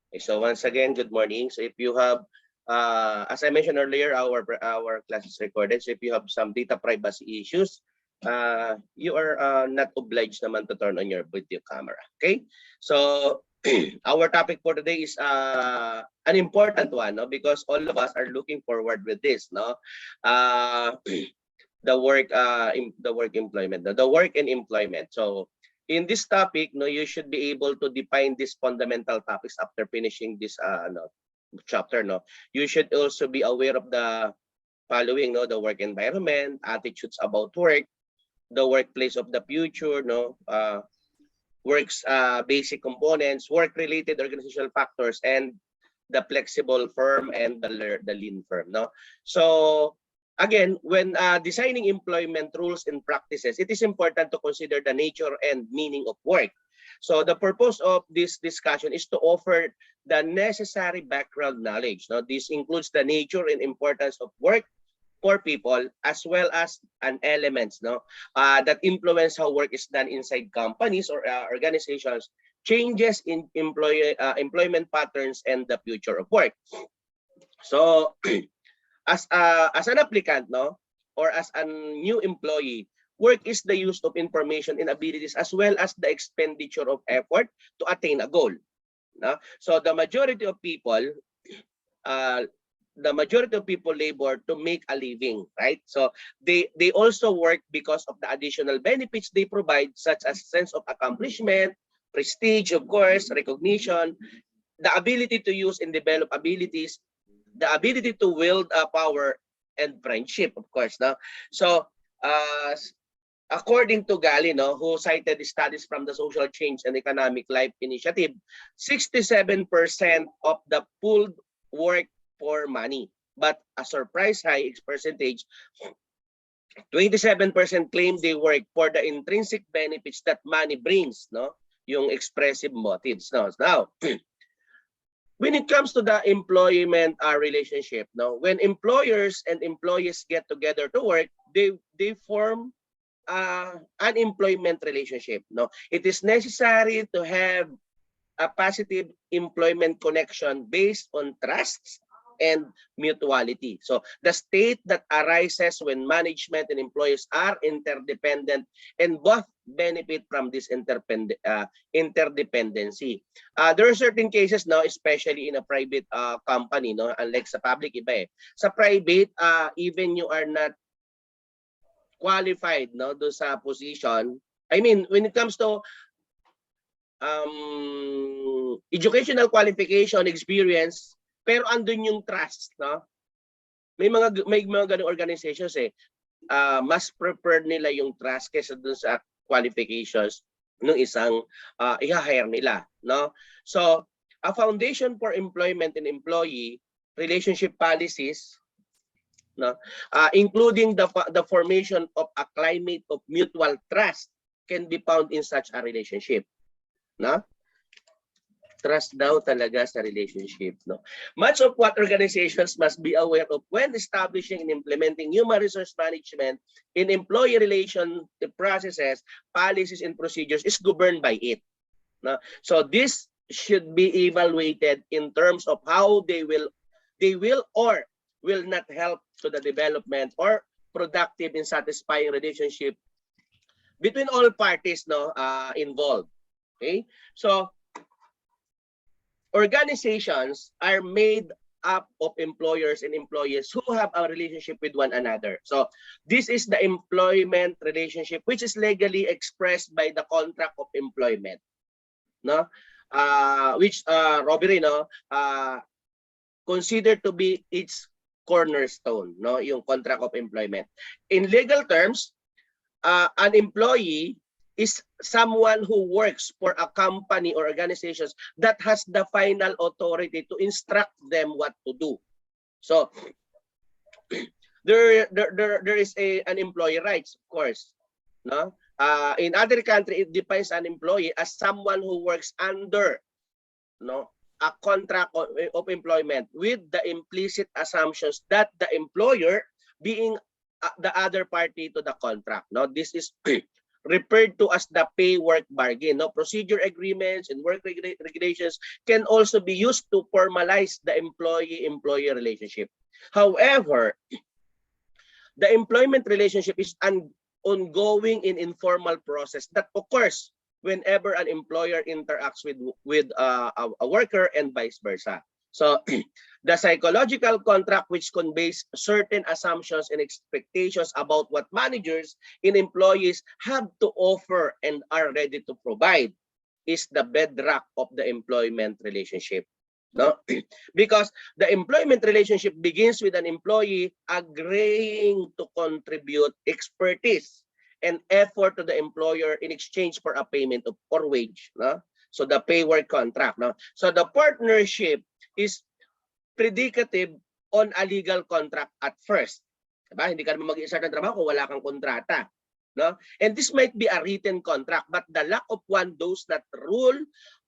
Okay, so once again, good morning. So if you have, as I mentioned earlier, our class is recorded. So if you have some data privacy issues, you are not obliged naman to turn on your video camera. Okay, so our topic for today is an important one, no? Because all of us are looking forward with this, no? Uh, the work employment, the work and employment. So in this topic, no, you should be able to define these fundamental topics after finishing this chapter. No, you should also be aware of the following: no, the work environment, attitudes about work, the workplace of the future, no, works basic components, work related organizational factors, and the flexible firm and the lean firm. No, so again, when designing employment rules and practices, it is important to consider the nature and meaning of work. So the purpose of this discussion is to offer the necessary background knowledge. Now, this includes the nature and importance of work for people, as well as an elements, no, that influence how work is done inside companies or organizations, changes in employment patterns, and the future of work. So as an applicant, no, or as a new employee, work is the use of information and abilities as well as the expenditure of effort to attain a goal. No? So the majority of people uh, labor to make a living, right? So they also work because of the additional benefits they provide, such as sense of accomplishment, prestige, of course, recognition, the ability to use and develop abilities, the ability to wield power, and friendship, of course. No? So uh, according to Gali, no, who cited studies from the Social Change and Economic Life Initiative, 67% of the pooled work for money. But a surprise high percentage, 27% claim they work for the intrinsic benefits that money brings, no? Yung expressive motives. No? Now, when it comes to the employment relationship, no, when employers and employees get together to work, they form an employment relationship. No, it is necessary to have a positive employment connection based on trust and mutuality. So the state that arises when management and employees are interdependent and both benefit from this interdependency. There are certain cases now, especially in a private company, no, unlike sa public iba eh. Sa private, even you are not qualified, no, do sa position. I mean, when it comes to educational qualification, experience, pero andun yung trust, no? May mga ganung organizations eh, mas preferred nila yung trust kaysa dun sa qualifications ng isang i-hire nila, no? So, a foundation for employment and employee relationship policies, no, including the formation of a climate of mutual trust can be found in such a relationship, no? Trust daw talaga sa relationship, no? Much of what organizations must be aware of when establishing and implementing human resource management in employee relation processes, policies, and procedures is governed by it, no? So this should be evaluated in terms of how they will or will not help to the development or productive and satisfying relationship between all parties, no, involved. Okay, so organizations are made up of employers and employees who have a relationship with one another. So this is the employment relationship which is legally expressed by the contract of employment, no, which Robbery, no, considered to be its cornerstone, no, yung contract of employment. In legal terms, an employee is someone who works for a company or organizations that has the final authority to instruct them what to do. So there is an employee rights, of course, no? In other country, it defines an employee as someone who works under, no, a contract of employment with the implicit assumptions that the employer being the other party to the contract. No, this is referred to as the pay-work bargain. No? Procedure agreements and work regulations can also be used to formalize the employee-employer relationship. However, the employment relationship is an ongoing and informal process that occurs whenever an employer interacts with a worker and vice versa. So the psychological contract, which conveys certain assumptions and expectations about what managers and employees have to offer and are ready to provide, is the bedrock of the employment relationship. No? Because the employment relationship begins with an employee agreeing to contribute expertise and effort to the employer in exchange for a payment of or wage. No? So the pay work contract. No? So the partnership is predicative on a legal contract at first. Diba? Hindi ka naman mag-i-start ng trabaho kung wala kang kontrata. No? And this might be a written contract, but the lack of one does not rule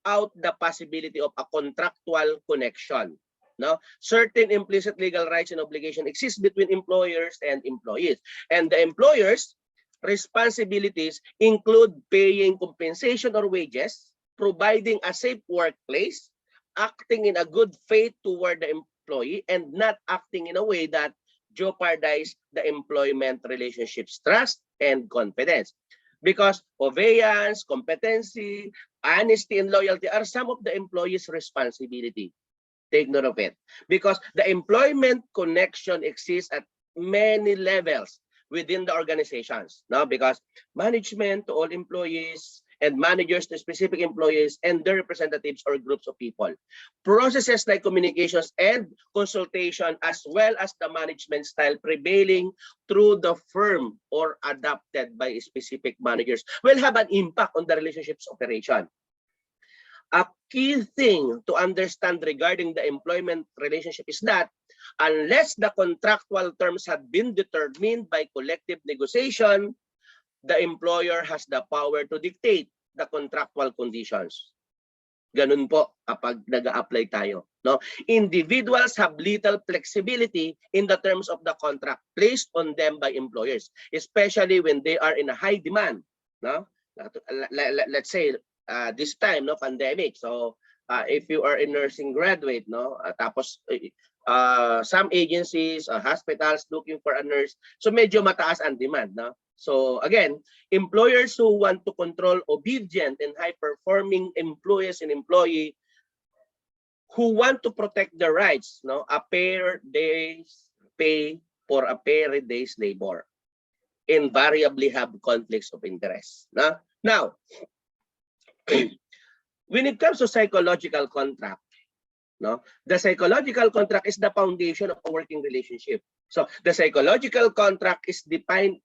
out the possibility of a contractual connection. No? Certain implicit legal rights and obligations exist between employers and employees. And the employers' responsibilities include paying compensation or wages, providing a safe workplace, acting in a good faith toward the employee, and not acting in a way that jeopardize the employment relationship's trust and confidence. Because obedience, competency, honesty, and loyalty are some of the employee's responsibility. Take note of it. Because the employment connection exists at many levels within the organizations. No? Because management to all employees, and managers to specific employees and their representatives or groups of people. Processes like communications and consultation, as well as the management style prevailing through the firm or adopted by specific managers, will have an impact on the relationship's operation. A key thing to understand regarding the employment relationship is that unless the contractual terms have been determined by collective negotiation, the employer has the power to dictate the contractual conditions. Ganun po kapag nag-a-apply tayo. No? Individuals have little flexibility in the terms of the contract placed on them by employers, especially when they are in a high demand. No? Let's say this time, no, pandemic. So if you are a nursing graduate, no, tapos some agencies, hospitals looking for a nurse, so medyo mataas ang demand, no? So again, employers who want to control obedient and high-performing employees and employee who want to protect their rights, no, a pair days pay for a pair days labor, invariably have conflicts of interest. No? Now, when it comes to psychological contract, no, the psychological contract is the foundation of a working relationship. So the psychological contract is defined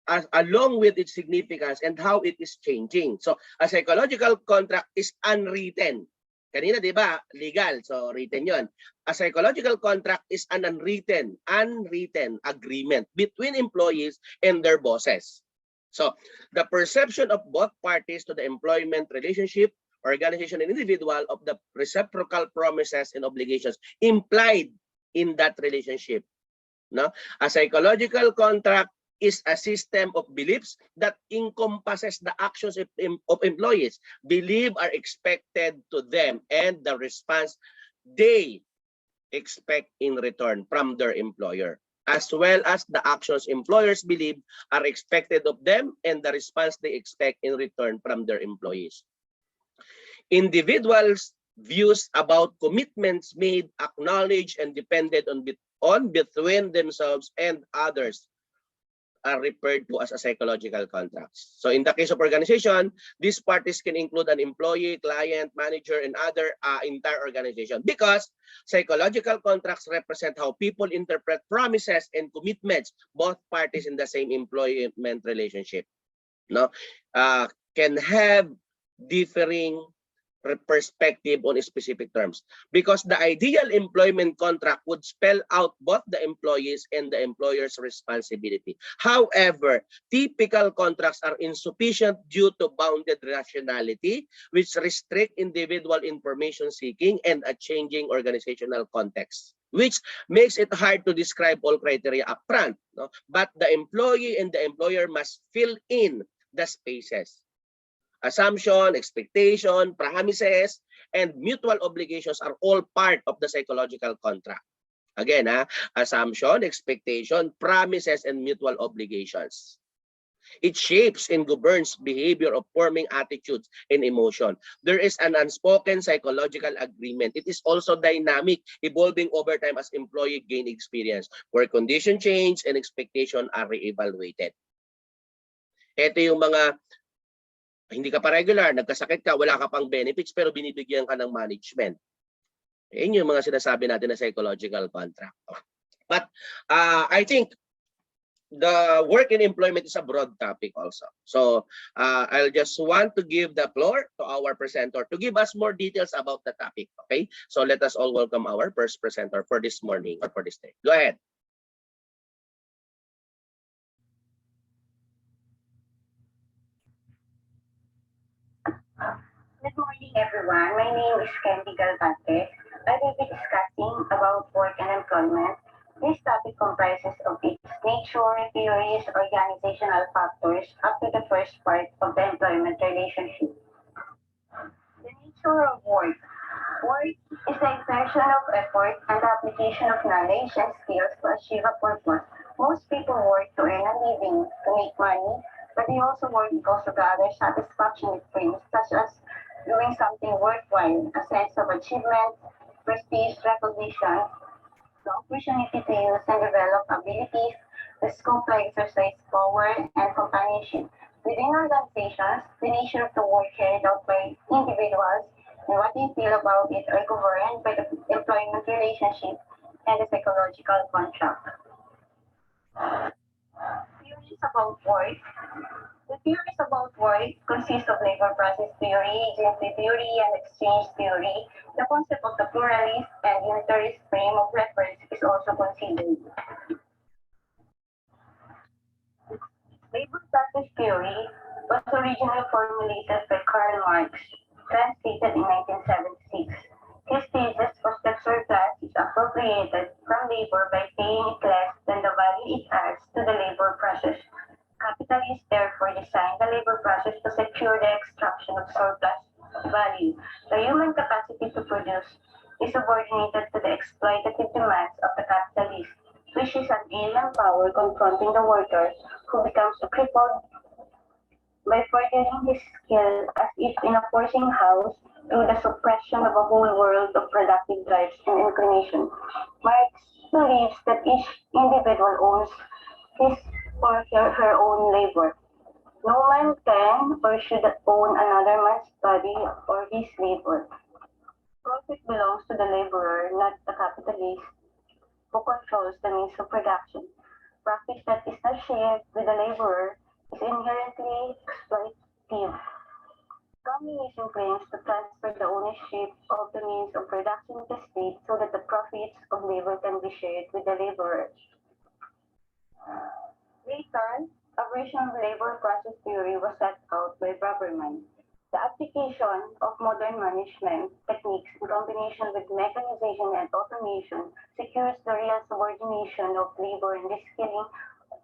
along with its significance and how it is changing. So a psychological contract is unwritten. Kanina, di ba, legal, so written yon. A psychological contract is an unwritten agreement between employees and their bosses. So the perception of both parties to the employment relationship, organization, and individual of the reciprocal promises and obligations implied in that relationship. No? A psychological contract is a system of beliefs that encompasses the actions of employees believe are expected to them and the response they expect in return from their employer, as well as the actions employers believe are expected of them and the response they expect in return from their employees. Individuals' views about commitments made, acknowledged, and depended on between themselves and others are referred to as a psychological contracts. So in the case of organization, these parties can include an employee, client, manager, and other entire organization, because psychological contracts represent how people interpret promises and commitments, both parties in the same employment relationship. No, can have differing perspective on specific terms, because the ideal employment contract would spell out both the employees and the employer's responsibility. However, typical contracts are insufficient due to bounded rationality, which restrict individual information seeking and a changing organizational context, which makes it hard to describe all criteria upfront. No? But the employee and the employer must fill in the spaces. Assumption, expectation, promises, and mutual obligations are all part of the psychological contract. Again, assumption, expectation, promises, and mutual obligations. It shapes and governs behavior of forming attitudes and emotion. There is an unspoken psychological agreement. It is also dynamic, evolving over time as employee gain experience, where condition change and expectation are reevaluated. Ito yung mga hindi ka pa regular, nagkasakit ka, wala ka pang benefits, pero binibigyan ka ng management. Yan yung mga sinasabi natin na psychological contract. But I think the work and employment is a broad topic also. So I'll just want to give the floor to our presenter to give us more details about the topic. Okay, so let us all welcome our first presenter for this morning or for this day. Go ahead. Good morning, everyone. My name is Candy Galvante. I will be discussing about work and employment. This topic comprises of its nature, theories, organizational factors, up to the first part of the employment relationship. The nature of work. Work is the exertion of effort and the application of knowledge and skills to achieve a purpose. Most people work to earn a living, to make money, but they also work because of the other satisfaction it brings, such as doing something worthwhile, a sense of achievement, prestige, recognition, the opportunity to use and develop abilities, the scope to exercise power and companionship. Within organizations, the nature of the work carried out by individuals and what they feel about it are governed by the employment relationship and the psychological contract. Theories about work. The theories about work consist of labor process theory, agency theory, and exchange theory. The concept of the pluralist and unitarist frame of reference is also considered. Labor process theory was originally formulated by Karl Marx, translated in 1976. His thesis was that surplus is appropriated from labor by paying it less than the value it adds to the labor process. Capitalists therefore design the labor process to secure the extraction of surplus value. The human capacity to produce is subordinated to the exploitative demands of the capitalist, which is an alien power confronting the worker who becomes a crippled by furthering his skill as if in a forcing house through the suppression of a whole world of productive drives and inclination. Marx believes that each individual owns his or her own labor. No man can or should own another man's body or his labor. Profit belongs to the laborer, not the capitalist, who controls the means of production. Profit that is not shared with the laborer is inherently exploitative. Communism claims to transfer the ownership of the means of production to the state so that the profits of labor can be shared with the laborers. Later, a version of labor process theory was set out by Braverman. The application of modern management techniques in combination with mechanization and automation secures the real subordination of labor and the skilling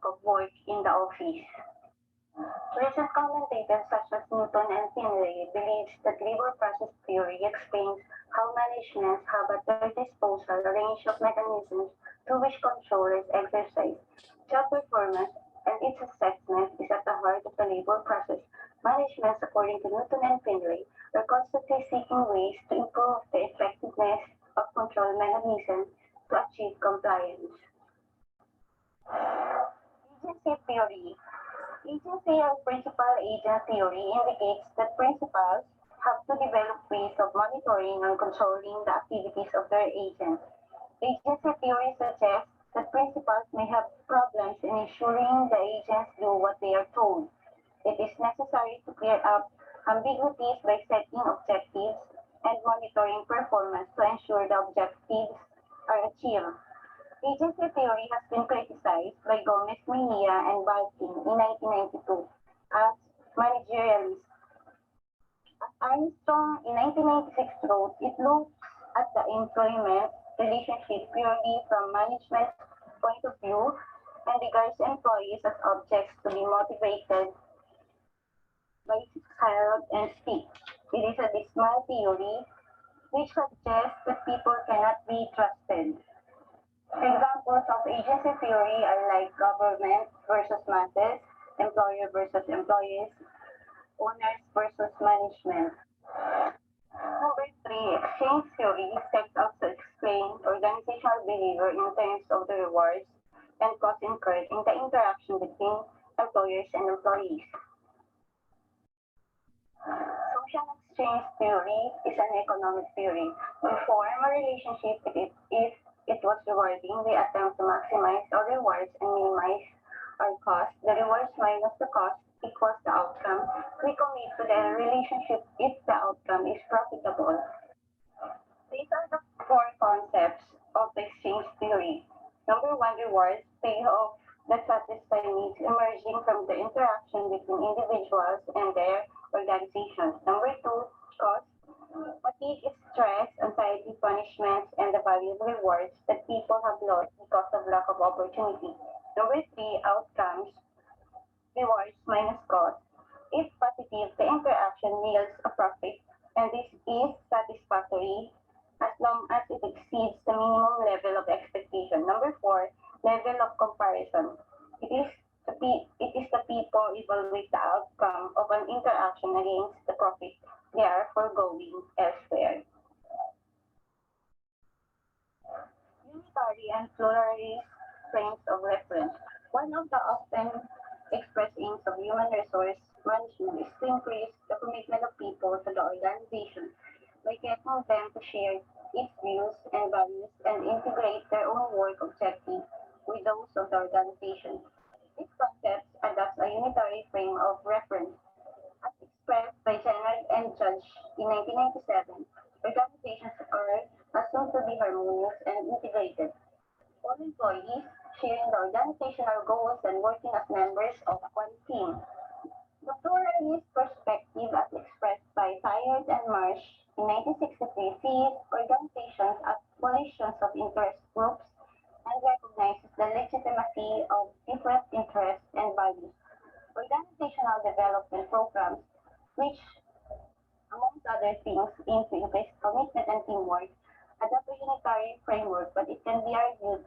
of work in the office. Recent commentators such as Newton and Finlay believes that labor process theory explains how managements have at their disposal a range of mechanisms through which control is exercised. Job performance and its assessment is at the heart of the labor process. Managements, according to Newton and Finlay, are constantly seeking ways to improve the effectiveness of control mechanisms to achieve compliance. Agency theory. Agency or principal agent theory indicates that principals have to develop ways of monitoring and controlling the activities of their agents. Agency theory suggests that principals may have problems in ensuring the agents do what they are told. It is necessary to clear up ambiguities by setting objectives and monitoring performance to ensure the objectives are achieved. Agency theory has been criticized by Gomez Mejia and Balkin in 1992 as managerialist. As Armstrong in 1996 wrote, it looks at the employment relationship purely from management's point of view and regards employees as objects to be motivated by Harold and Stick. It is a dismal theory which suggests that people cannot be trusted. Examples of agency theory are like government versus masses, employer versus employees, owners versus management. Number three, exchange theory sets out to explain organizational behavior in terms of the rewards and costs incurred in the interaction between employers and employees. Social exchange theory is an economic theory. We form a relationship if it was rewarding. We attempt to maximize our rewards and minimize our cost. The rewards minus the cost equals the outcome. We commit to the relationship if the outcome is profitable. These are the four concepts of the exchange theory. Number one, rewards, payoff that satisfy needs emerging from the interaction between individuals and their organizations. Number two, cost, fatigue is stress, anxiety, punishments, and the value of rewards that people have lost because of lack of opportunity. Number three, outcomes, rewards minus cost. If positive, the interaction yields a profit, and this is satisfactory as long as it exceeds the minimum level of expectation. Number four, level of comparison. It is the people evaluate the outcome of an interaction against the profit they are foregoing elsewhere. Unitary and pluralist frames of reference. One of the often expressed aims of human resource management is to increase the commitment of people to the organization by getting them to share its views and values and integrate their own work objectives with those of the organization. These concepts adopt a unitary frame of reference as expressed by General and Judge in 1997. Organizations are assumed to be harmonious and integrated. All employees sharing the organizational goals and working as members of one team. The pluralist perspective, as expressed by Tyrant and Marsh in 1963, sees organizations as coalitions of interest groups and recognizes the legitimacy of different interests and values. Organizational development programs, which, among other things, aim to increase commitment and teamwork, adopt a unitary framework, but it can be argued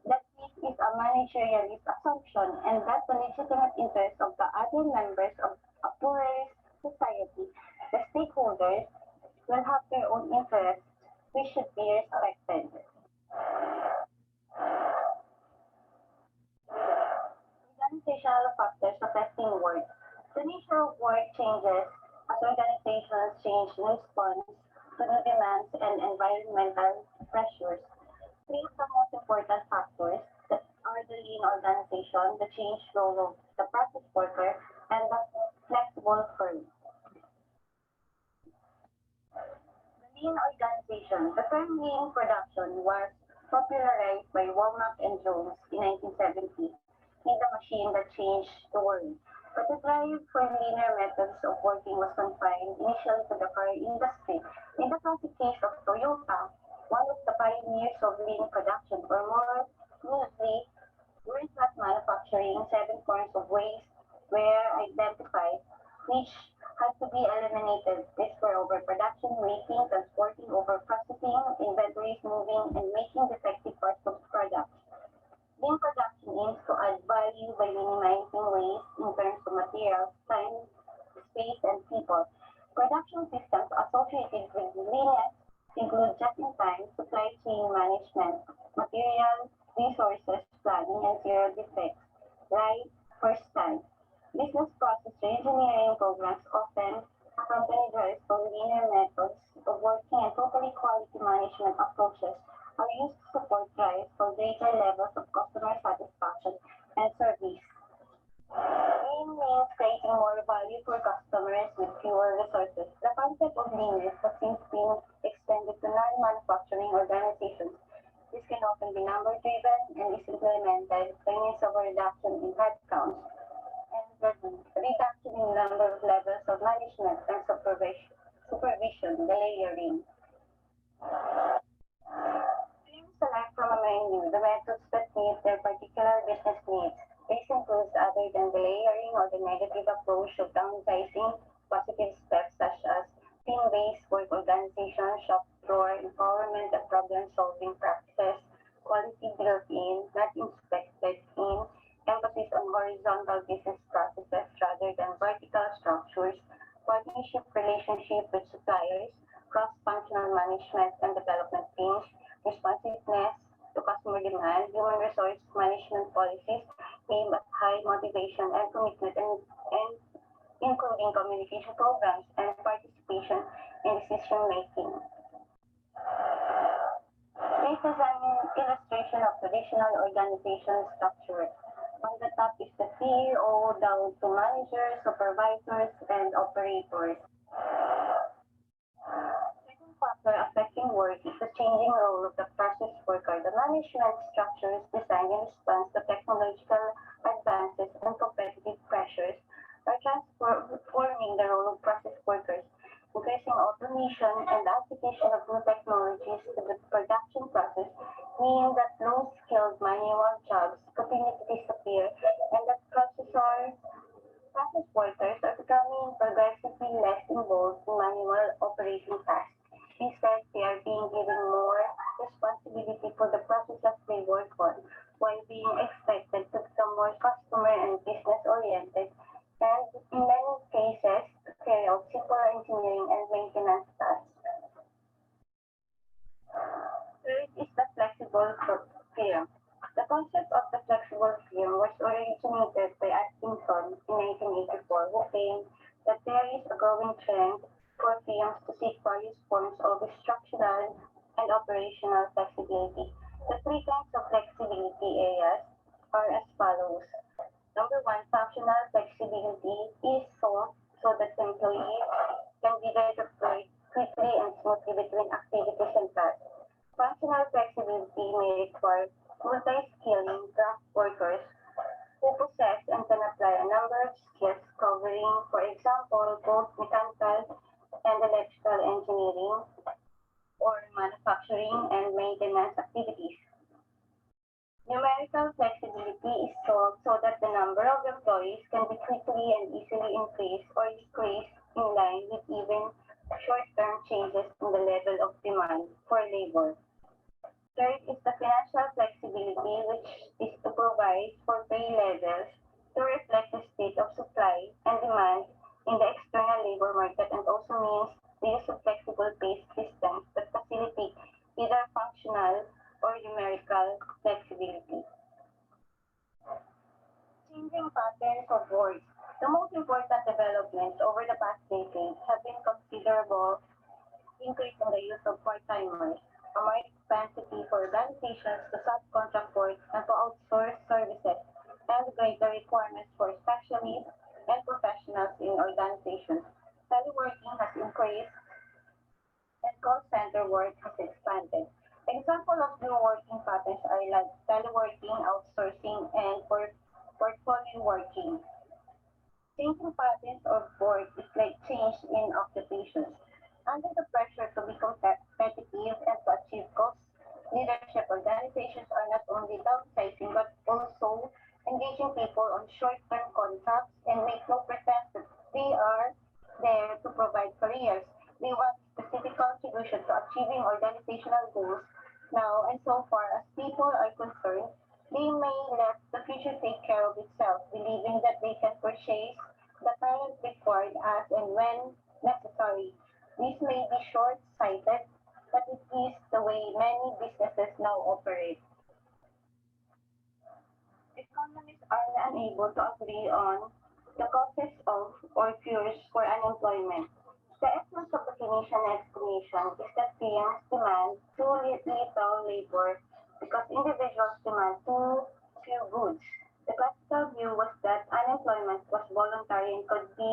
that this is a managerialist assumption and that the legitimate interests of the other members of a pluralist society, the stakeholders, will have their own interests, which should be respected. Organizational factors affecting work. The nature of work changes as organizations change in response to new demands and environmental pressures. Three of the most important factors that are the lean organization, the change role of the process worker, and the flexible firm. The lean organization. The term lean production was popularized by Womack and Jones in 1970 in the machine that changed the world. But the drive for leaner methods of working was confined initially to the car industry. In the classic case of Toyota, one of the pioneers of lean production, or more loosely, world-class manufacturing, seven forms of waste were identified, which had to be eliminated. These were overproduction, making, transporting, overprocessing, inventories moving, and making defective parts of products. Lean production aims to add value by minimizing waste in terms of materials, time, space, and people. Production systems associated with leanness include just-in-time, supply chain management, material, resources planning, and zero defects. Right, first time. Business process reengineering programs often accompany drives for leaner methods of working and totally quality management approaches are used to support drives for greater levels of customer satisfaction and service. Lean means creating more value for customers with fewer resources. The concept of leanness has since been extended to non-manufacturing organizations. This can often be number-driven and is implemented by means of a reduction in headcounts and reduction in number of levels of management and supervision, the layering. Teams select from a menu the methods that meet their particular business needs. This includes other than the layering or the negative approach of downsizing, positive steps such as team-based work organization, shop floor empowerment, and problem-solving practices, quality built-in, not inspected in, emphasis on horizontal business processes rather than vertical structures, partnership relationship with suppliers, cross-functional management and development teams, responsiveness to customer demand, human resource management policies aimed at high motivation and commitment and including communication programs and participation in decision making. This is an illustration of traditional organization structure. On the top is the CEO down to managers, supervisors, and operators. Second factor affecting work is the changing role of the process worker. The management structure is designed in response to technological advances and competitive pressures are transforming the role of process workers, increasing automation and application of new technologies to the production process, meaning that low-skilled manual jobs continue to disappear and that process workers are becoming progressively less involved in manual operating tasks. Instead, they are being given more responsibility for the processes they work on, while being expected to become more customer and business-oriented, and in many cases, to carry out simple engineering and maintenance tasks. Third is the flexible firm. The concept of the flexible firm was originated by Atkinson in 1984, who claimed that there is a growing trend for firms to seek various forms of structural and operational flexibility. The three kinds of flexibility areas are as follows. Number one, functional flexibility is so that the employee can be deployed quickly and smoothly between activities and tasks. Functional flexibility may require multi-skilling craft workers who possess and can apply a number of skills covering, for example, both mechanical and electrical engineering or manufacturing and maintenance activities. Numerical flexibility is solved so that the number of employees can be quickly and easily increased or decreased in line with even short-term changes in the level of demand for labor. Third is the financial flexibility, which is to provide for pay levels to reflect the state of supply and demand in the external labor market and also means the use of flexible pay systems that facilitate either functional or numerical flexibility. Changing patterns of work. The most important developments over the past decade have been considerable increase in the use of part-timers, a more propensity for organizations to subcontract work and to outsource services, and greater requirements for specialists and professionals in organizations. Teleworking has increased and call center work has expanded. Examples of new working patterns are like teleworking, outsourcing, and portfolio working. Changing patterns of work is like change in occupations. Under the pressure to be competitive and to achieve cost leadership, organizations are not only downsizing but also engaging people on short-term contracts and make no pretense that they are there to provide careers. They want specific contribution to achieving organizational goals now, and so far as people are concerned, they may let the future take care of itself, believing that they can purchase the talent required as and when necessary. This may be short-sighted, but it is the way many businesses now operate. Economists are unable to agree on the causes of or cures for unemployment. The essence of the Phoenician explanation is that firms demand too little labor because individuals demand too few goods. The classical view was that unemployment was voluntary and could be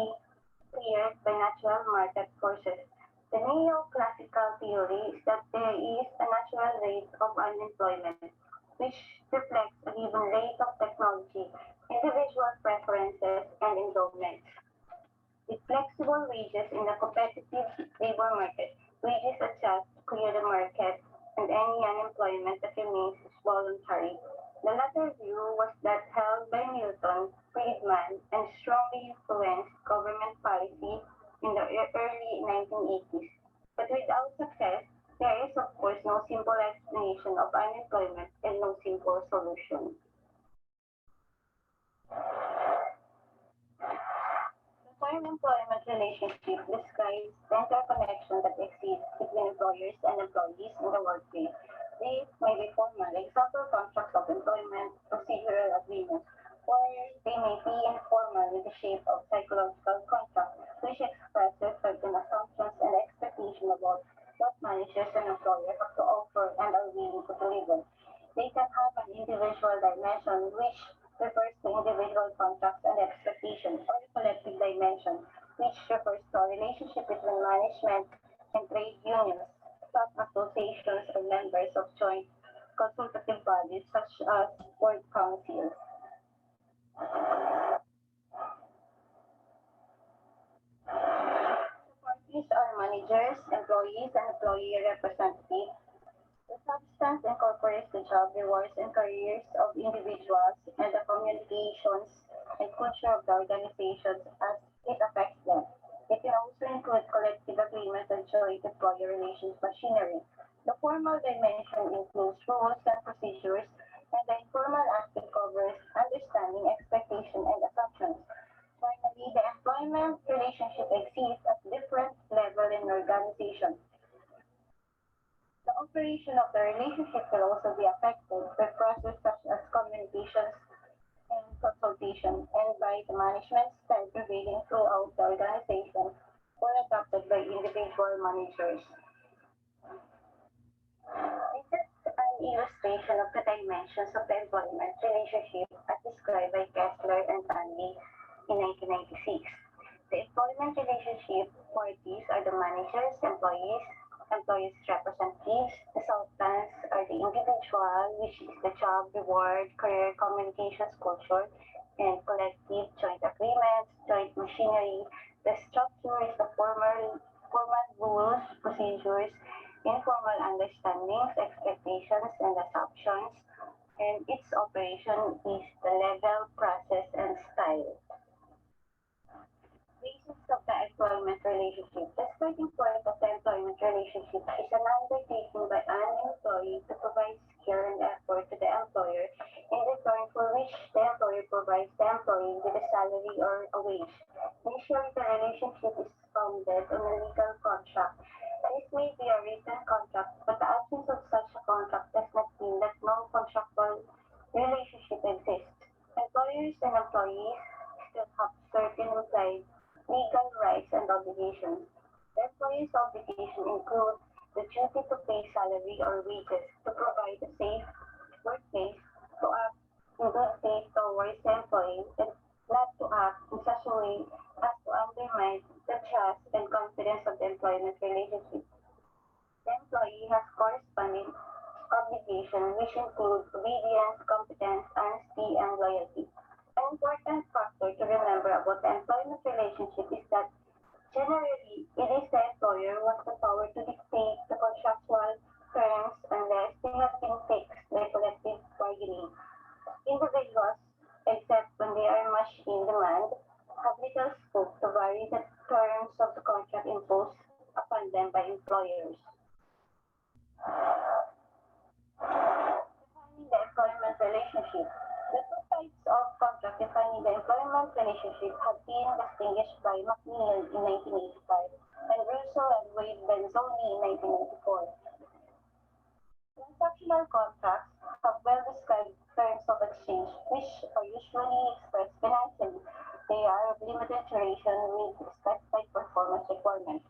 cleared by natural market forces. The neoclassical theory is that there is a natural rate of unemployment, which reflects a given rate of technology, individual preferences, and endowments. With flexible wages in the competitive labor market, wages adjust to clear the market, and any unemployment that remains is voluntary. The latter view was that held by Milton Friedman and strongly influenced government policy in the early 1980s. But without success, there is of course no simple explanation of unemployment and no simple solution. The term employment relationship describes the interconnection that exists between employers and employees in the workplace. These may be formal, example contracts of employment, procedural agreements, or they may be informal in the shape of psychological contracts, which expresses certain assumptions and expectations about what managers and employers have to offer and are willing to deliver. They can have an individual dimension, which refers to individual contracts and expectations, or a collective dimension, which refers to a relationship between management and trade unions, sub-associations, or members of joint consultative bodies such as work councils. The parties are managers, employees, and employee representatives. The substance incorporates the job rewards and careers of individuals and the communications and culture of the organizations as it affects them. It can also include collective agreements and joint employer relations machinery. The formal dimension includes rules and procedures, and the informal aspect covers understanding, expectation, and assumptions. Finally, the employment relationship exists at different levels in organizations. The operation of the relationship will also be affected by processes such as communications and consultation, and by the management style prevailing throughout the organization or adopted by individual managers. This is an illustration of the dimensions of the employment relationship as described by Kessler and Stanley in 1996. The employment relationship parties are the managers, employees, employees representatives. The sultans are the individual, which is the job, reward, career, communications, culture, and collective joint agreements, joint machinery. The structure is the formal rules, procedures, informal understandings, expectations, and assumptions, and its operation is the level, process, and style. Basis of the employment relationship. The starting point of the employment relationship is an undertaking by an employee to provide skill and effort to the employer in return for which the employer provides the employee with a salary or a wage. Initially, the relationship is founded on a legal contract. This may be a written contract, but the absence of such a contract does not mean that no contractual relationship exists. Employers and employees still have certain implied legal rights and obligations. The employee's obligations include the duty to pay salary or wages, to provide a safe workplace, to act in good faith towards the employee, and not to act in such a way as to undermine the trust and confidence of the employment relationship. The employee has corresponding obligations which include obedience, competence, honesty, and loyalty. An important factor to remember about the employment relationship is that generally it is the employer who has the power to dictate the contractual terms unless they have been fixed by collective bargaining. Individuals, except when they are much in demand, have little scope to vary the terms of the contract imposed upon them by employers. Defining the employment relationship. The two types of contract defining the employment relationship have been distinguished by McNeil in 1985 and Russo and Wade Benzoni in 1994. Transactional contracts have well-described terms of exchange, which are usually expressed financially. They are of limited duration with specified performance requirements.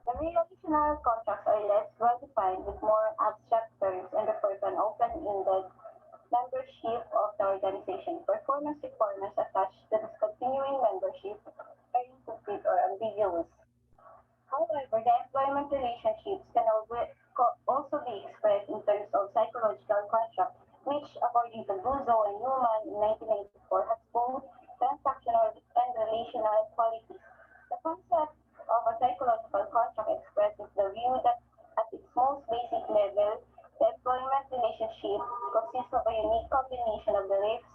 The relational contracts are less well-defined with more abstract terms and refer to an open-ended membership of the organization. Performance requirements attached to this continuing membership are incomplete or ambiguous. However, the employment relationships can also be expressed in terms of psychological contract, which, according to Guzzo and Newman in 1994, has both transactional and relational qualities. The concept of a psychological contract expresses the view that at its most basic level, the employment relationship consists of a unique combination of beliefs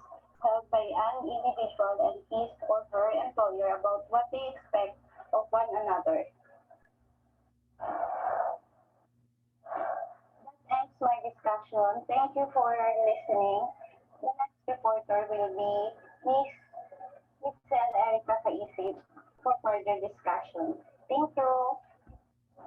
held by an individual and his or her employer about what they expect of one another. discussion. Thank you for listening. The next reporter will be Miss Mitzel Erica Kaisip for further discussion. Thank you.